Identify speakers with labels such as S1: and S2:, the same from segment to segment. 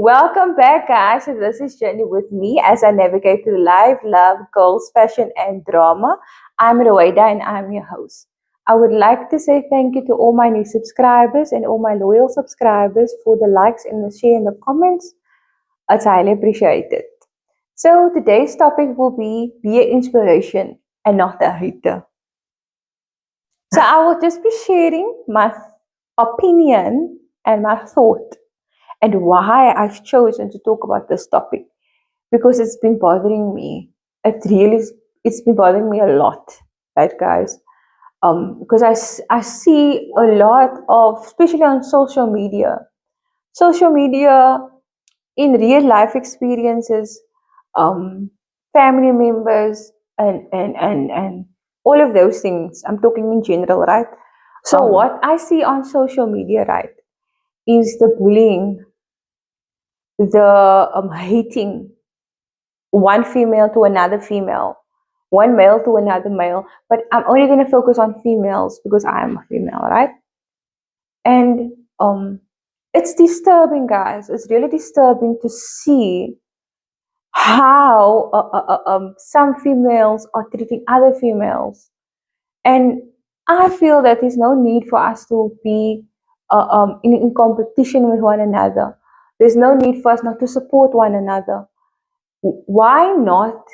S1: Welcome back, guys. So this is Journey with me as I navigate through life, love, goals, fashion, and drama. I'm Roeda and I'm your host. I would like to say thank you to all my new subscribers and all my loyal subscribers for the likes and the share and the comments. It's highly appreciated. So today's topic will be an inspiration and not a hater. So I will just be sharing my opinion and my thought and why I've chosen to talk about this topic because it's been bothering me. It's been bothering me a lot, right, guys? Because I see a lot of, especially on social media in real life experiences, um, family members, and all of those things. I'm talking in general, right? So what I see on social media, right, is the bullying, the hating one female to another female, one male to another male. But I'm only going to focus on females because I am a female, right? And it's disturbing, guys. It's really disturbing to see how some females are treating other females. And I feel that there's no need for us to be in competition with one another. There's no need for us not to support one another. Why not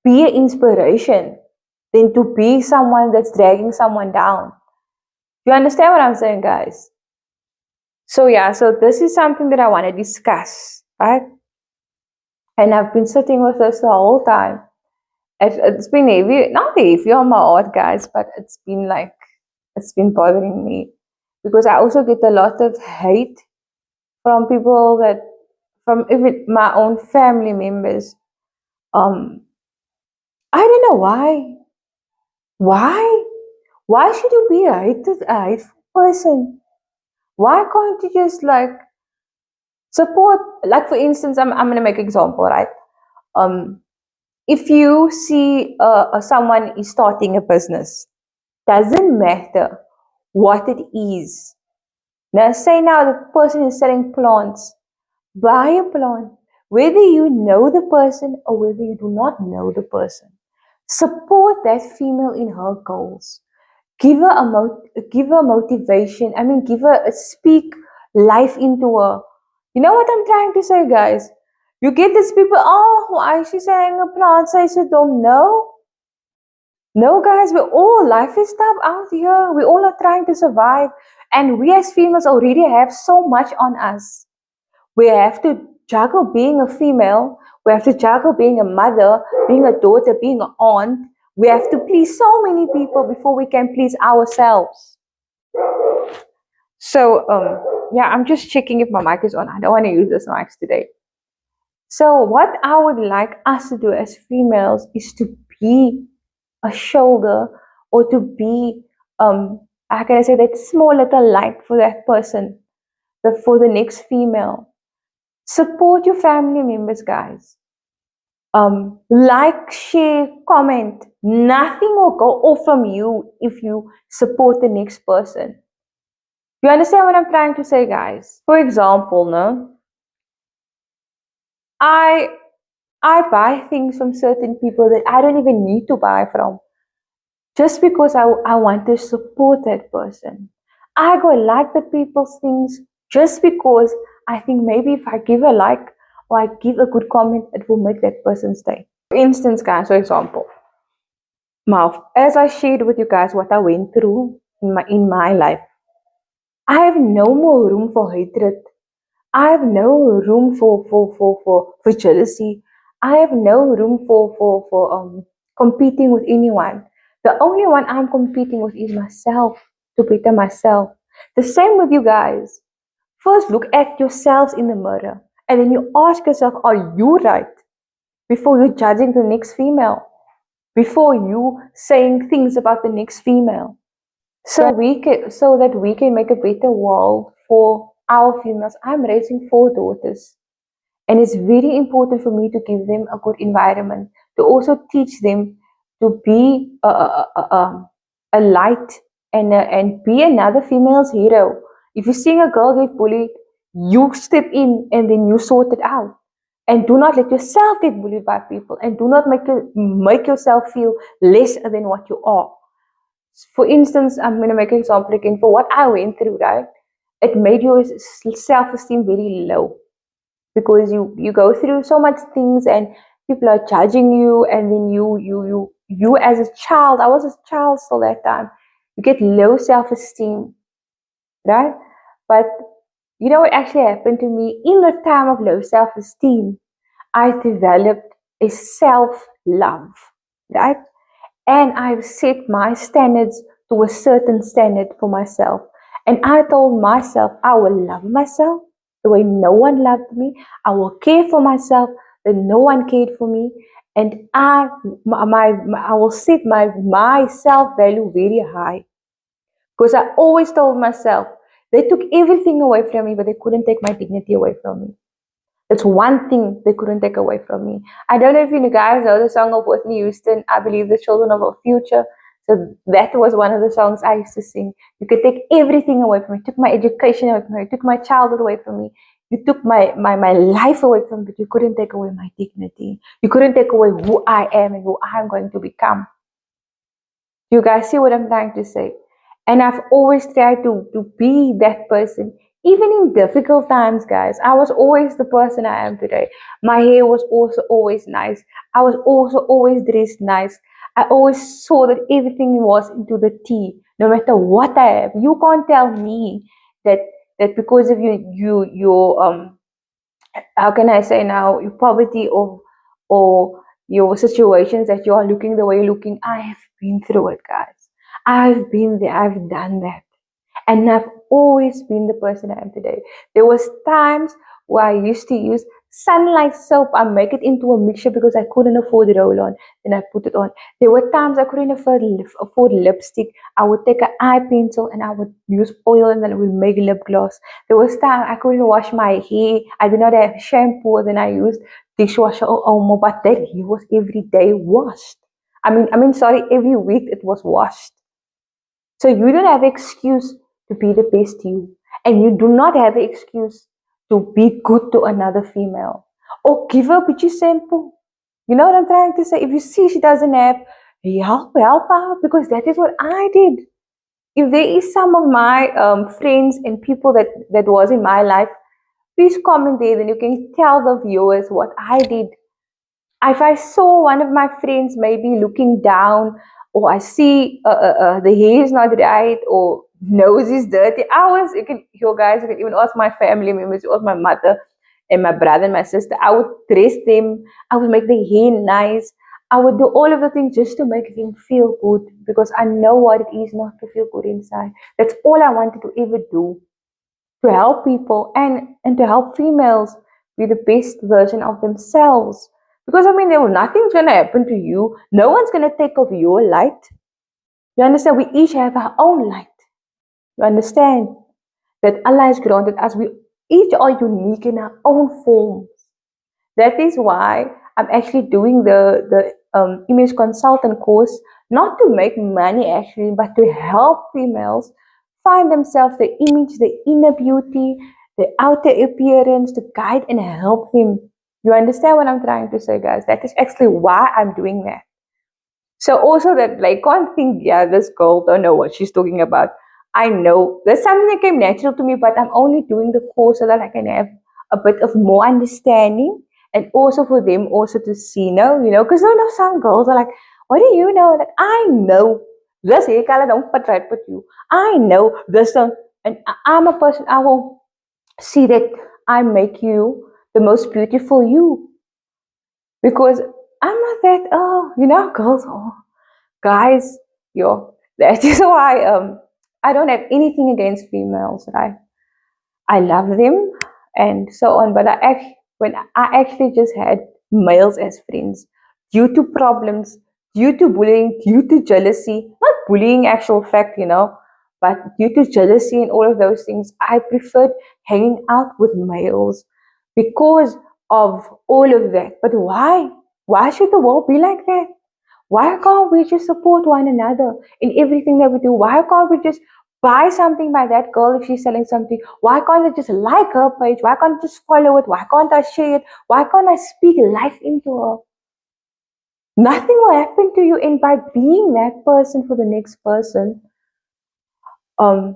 S1: be an inspiration than to be someone that's dragging someone down? You understand what I'm saying, guys? So yeah, so this is something that I want to discuss, right? And I've been sitting with this the whole time. It's been heavy, not heavy on my heart, guys, but it's been bothering me because I also get a lot of hate from people from even my own family members. I don't know why. Why? Why should you be a hateful person? Why can't you just support? Like for instance, I'm gonna make an example, right? If you see someone is starting a business, doesn't matter what it is. Now, say now the person is selling plants. Buy a plant, whether you know the person or whether you do not know the person. Support that female in her goals. Give her give her motivation. I mean, speak life into her. You know what I'm trying to say, guys? You get these people, oh, why is she saying a plant says you don't know? No, guys, life is tough out here. We all are trying to survive. And we as females already have so much on us. We have to juggle being a female. We have to juggle being a mother, being a daughter, being an aunt. We have to please so many people before we can please ourselves. So, yeah, I'm just checking if my mic is on. I don't want to use this mic today. So, what I would like us to do as females is to be a shoulder or to be, how can I say, that small little light for that person, for the next female. Support your family members, guys. Like, share, comment. Nothing will go off from you if you support the next person. You understand what I'm trying to say, guys? For example, no, I buy things from certain people that I don't even need to buy from, just because I want to support that person. I go like the people's things just because I think maybe if I give a like or I give a good comment, it will make that person's day. For instance, guys, for example, as I shared with you guys what I went through in my life, I have no more room for hatred. I have no room for jealousy. I have no room for competing with anyone. The only one I'm competing with is myself, to better myself. The same with you guys. First, look at yourselves in the mirror, and then you ask yourself, are you right? Before you judging the next female, before you saying things about the next female, so that we can make a better world for our females. I'm raising 4 daughters, and it's very important for me to give them a good environment, to also teach them to be a light and be another female's hero. If you see a girl get bullied, You step in and then you sort it out. And do not let yourself get bullied by people, and do not make yourself feel less than what you are. For instance, I'm going to make an example again for what I went through, right? It made your self-esteem very low because you go through so much things and people are judging you, and then you as a child, I was a child still that time, you get low self-esteem, right? But you know what actually happened to me in the time of low self-esteem? I developed a self-love, right? And I've set my standards to a certain standard for myself. And I told myself I will love myself the way no one loved me. I will care for myself the no one cared for me. And I will set my self value very high. Because I always told myself, they took everything away from me, but they couldn't take my dignity away from me. That's one thing they couldn't take away from me. I don't know if you guys know the song of Whitney Houston, I Believe the Children of Our Future. So that was one of the songs I used to sing. You could take everything away from me. You took my education away from me. You took my childhood away from me. You took my life away from me, but you couldn't take away my dignity. You couldn't take away who I am and who I'm going to become. You guys see what I'm trying to say? And I've always tried to be that person. Even in difficult times, guys, I was always the person I am today. My hair was also always nice. I was also always dressed nice. I always saw that everything was into the T, no matter what I have. You can't tell me that because of your how can I say now, your poverty or your situations that you are looking the way you're looking. I have been through it, guys. I've been there. I've done that. And I've always been the person I am today. There was times where I used to use sunlight soap. I make it into a mixture because I couldn't afford the roll-on. Then I put it on. There were times I couldn't afford lipstick. I would take an eye pencil and I would use oil and then I would make lip gloss. There was time I couldn't wash my hair. I did not have shampoo. Then I used dishwasher or Omo. But that hair was every day washed. Sorry, every week it was washed. So you don't have an excuse to be the best you. And you do not have an excuse to be good to another female. Or give her bitchy shampoo. You know what I'm trying to say? If you see she doesn't have, help out. Because that is what I did. If there is some of my friends and people that was in my life, please comment there. Then you can tell the viewers what I did. If I saw one of my friends maybe looking down, or I see the hair is not right, or nose is dirty, you guys, you can even ask my family members, ask my mother and my brother and my sister. I would dress them, I would make their hair nice, I would do all of the things just to make them feel good, because I know what it is not to feel good inside. That's all I wanted to ever do, to help people and to help females be the best version of themselves. Because nothing's gonna happen to you. No one's gonna take off your light. You understand? We each have our own light. You understand? That Allah has granted us. We each are unique in our own forms. That is why I'm actually doing the image consultant course, not to make money actually, but to help females find themselves, the image, the inner beauty, the outer appearance, to guide and help them. You understand what I'm trying to say, guys? That is actually why I'm doing that. So also that, like, can't think, yeah, this girl don't know what she's talking about. I know there's something that came natural to me, but I'm only doing the course so that I can have a bit of more understanding, and also for them also to see, because I know some girls are like, what do you know? Like, I know this hair color don't fit right with you. I know this don't, and I'm a person, I will see that I make you the most beautiful you. Because I'm not that, girls, guys, that is why I don't have anything against females, right? I love them and so on, but when I actually just had males as friends, due to problems, due to bullying, due to jealousy, not bullying actual fact, but due to jealousy and all of those things, I preferred hanging out with males because of all of that. But why? Why should the world be like that? Why can't we just support one another in everything that we do? Why can't we just buy something by that girl if she's selling something? Why can't I just like her page? Why can't I just follow it? Why can't I share it? Why can't I speak life into her? Nothing will happen to you, and by being that person for the next person, um,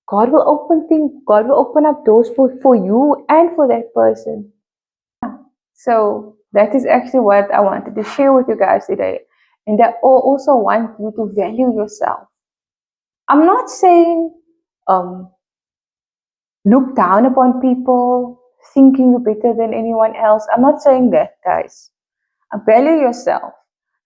S1: God will open up doors for you and for that person. So that is actually what I wanted to share with you guys today. And I also want you to value yourself. I'm not saying um, look down upon people, thinking you're better than anyone else. I'm not saying that, guys. Value yourself.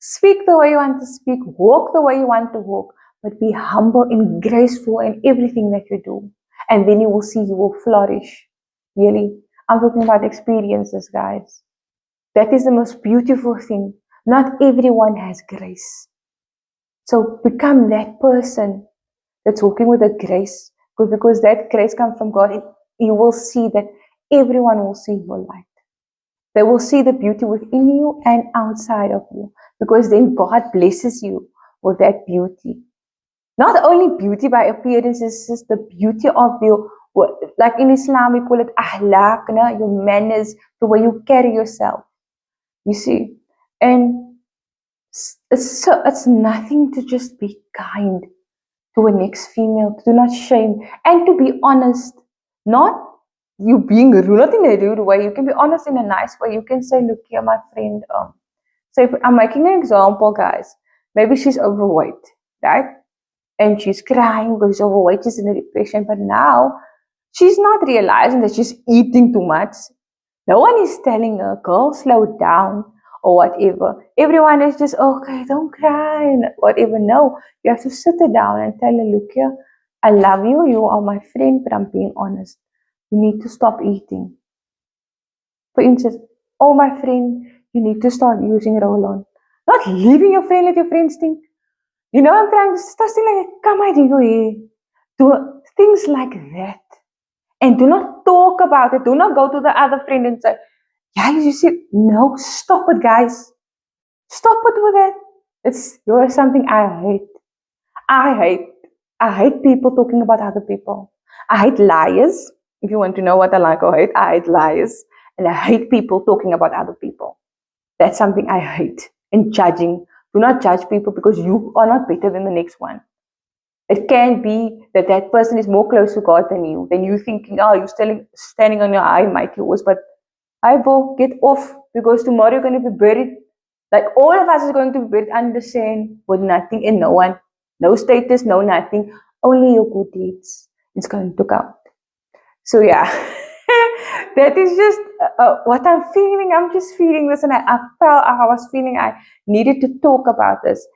S1: Speak the way you want to speak, walk the way you want to walk, but be humble and graceful in everything that you do. And then you will see you will flourish. Really. I'm talking about experiences, guys. That is the most beautiful thing. Not everyone has grace. So become that person that's walking with a grace, because that grace comes from God. And you will see that everyone will see your light. They will see the beauty within you and outside of you, because then God blesses you with that beauty. Not only beauty by appearance, it's just the beauty of your, like in Islam we call it ahlak, your manners, the way you carry yourself. You see, and it's nothing to just be kind to a next female, to not shame, and to be honest. Not you being rude, not in a rude way. You can be honest in a nice way. You can say, look here, my friend. So if I'm making an example, guys, maybe she's overweight, right? And she's crying because she's overweight, she's in a depression, but now she's not realizing that she's eating too much. No one is telling her, girl, slow down or whatever. Everyone is just, okay, don't cry and whatever. No, you have to sit her down and tell her, look here, I love you, you are my friend, but I'm being honest. You need to stop eating. For instance, oh, my friend, you need to start using roll-on. Not leaving your friend, let your friends think. You know, I'm trying to start saying, like, come on, do things like that. And do not talk about it. Do not go to the other friend and say, yeah, you said, no, stop it, guys. Stop it with it. You're something I hate. I hate people talking about other people. I hate liars. If you want to know what I like or hate, I hate liars. And I hate people talking about other people. That's something I hate. And judging. Do not judge people because you are not better than the next one. It can be that that person is more close to God than you thinking, oh, you're standing on your high mighty horse, but I will get off, because tomorrow you're going to be buried. Like all of us is going to be buried under the sand with nothing and no one. No status, no nothing. Only your good deeds is going to count. So yeah, that is just what I'm feeling. I'm just feeling this, and I felt I was feeling I needed to talk about this.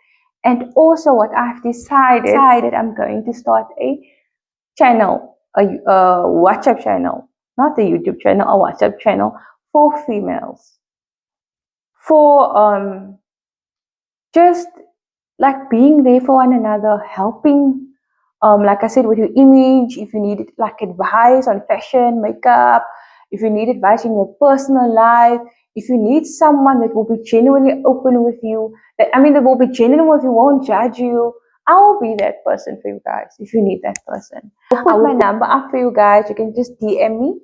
S1: And also what I've decided I'm going to start a channel, a WhatsApp channel, not a YouTube channel, a WhatsApp channel for females. For just like being there for one another, helping, like I said, with your image, if you needed like advice on fashion, makeup, if you need advice in your personal life, if you need someone that will be genuinely open with you, that will be genuine with you, won't judge you, I will be that person for you guys if you need that person. I'll put my number up for you guys. You can just DM me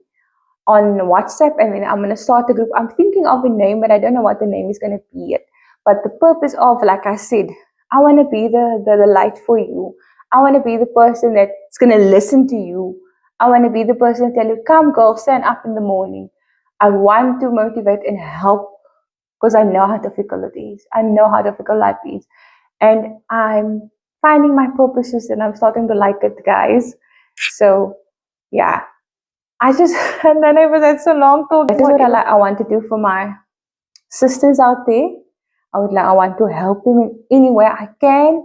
S1: on WhatsApp, and then I'm going to start a group. I'm thinking of a name, but I don't know what the name is going to be yet. But the purpose of, like I said, I want to be the light for you. I want to be the person that's going to listen to you. I want to be the person to tell you, come girl, stand up in the morning. I want to motivate and help, because I know how difficult it is. I know how difficult life is. And I'm finding my purposes, and I'm starting to like it, guys. So, yeah. I just, and then it was so long talking. That is what I want to do for my sisters out there. I want to help them in any way I can.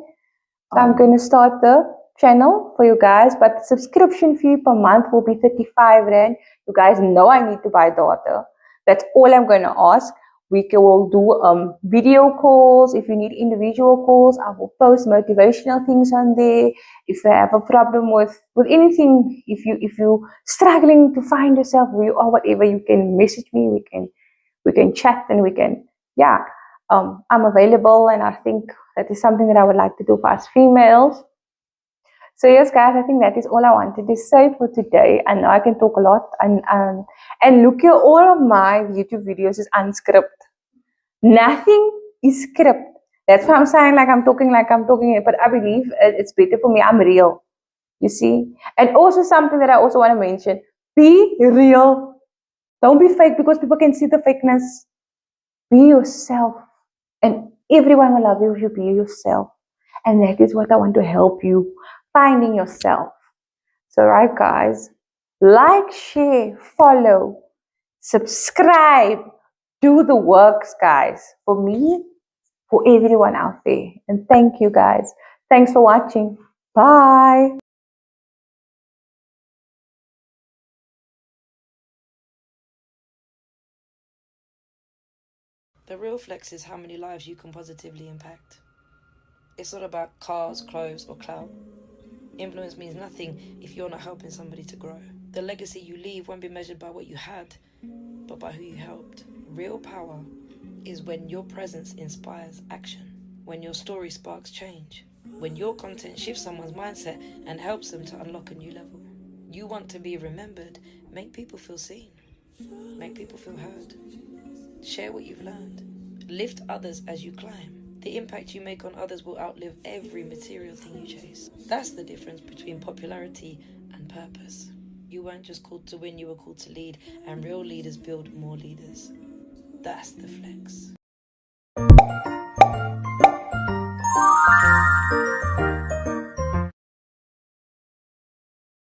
S1: So I'm going to start the channel for you guys, but the subscription fee per month will be 35 Rand. You guys know I need to buy data. That's all I'm going to ask. We will do video calls. If you need individual calls, I will post motivational things on there. If you have a problem with anything, if you struggling to find yourself where you are, whatever, you can message me. We can chat, and we can, yeah. I'm available, and I think that is something that I would like to do for us females. So yes, guys, I think that is all I wanted to say for today. I know I can talk a lot, and look here, all of my YouTube videos is unscripted. Nothing is script. That's why I'm saying like I'm talking, but I believe it's better for me. I'm real. You see, and also something that I also want to mention: be real. Don't be fake because people can see the fakeness. Be yourself, and everyone will love you if you be yourself. And that is what I want to help you finding yourself. So, right, guys, like, share, follow, subscribe, do the works, guys, for me, for everyone out there. And thank you, guys. Thanks for watching. Bye.
S2: The real flex is how many lives you can positively impact. It's not about cars, clothes, or clout. Influence means nothing if you're not helping somebody to grow. The legacy you leave won't be measured by what you had, but by who you helped. Real power is when your presence inspires action, when your story sparks change, when your content shifts someone's mindset and helps them to unlock a new level. You want to be remembered, make people feel seen, make people feel heard. Share what you've learned. Lift others as you climb. The impact you make on others will outlive every material thing you chase. That's the difference between popularity and purpose. You weren't just called to win, you were called to lead, and real leaders build more leaders. That's the flex.